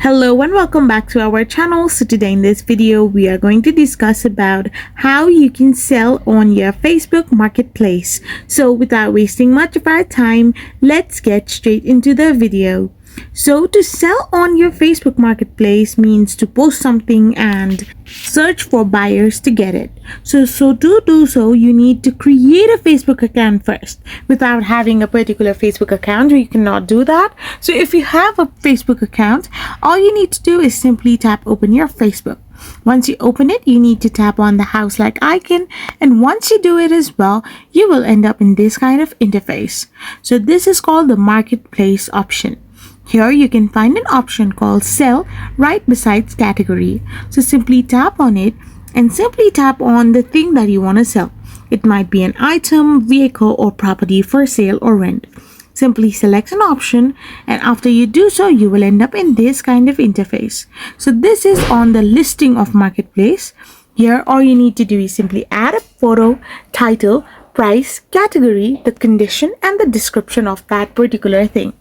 Hello and welcome back to our channel. So today in this video we are going to discuss about how you can sell on your Facebook Marketplace. So without wasting much of our time, let's get straight into the video. So to sell on your Facebook Marketplace means to post something and search for buyers to get it. So to do so, you need to create a Facebook account first. Without having a particular Facebook account, you cannot do that. So if you have a Facebook account, all you need to do is simply tap open your Facebook. Once you open it, you need to tap on the house-like icon, and once you do it as well, you will end up in this kind of interface. So this is called the Marketplace option. Here you can find an option called Sell right besides Category. So simply tap on it and simply tap on the thing that you want to sell. It might be an item, vehicle, or property for sale or rent. Simply select an option, and after you do so, you will end up in this kind of interface. So this is on the listing of Marketplace. Here all you need to do is simply add a photo, title, price, category, the condition, and the description of that particular thing.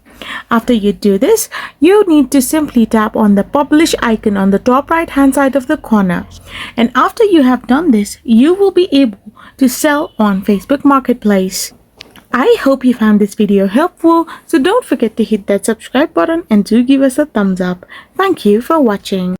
After you do this, you need to simply tap on the publish icon on the top right hand side of the corner. And after you have done this, you will be able to sell on Facebook Marketplace. I hope you found this video helpful, so don't forget to hit that subscribe button and do give us a thumbs up. Thank you for watching.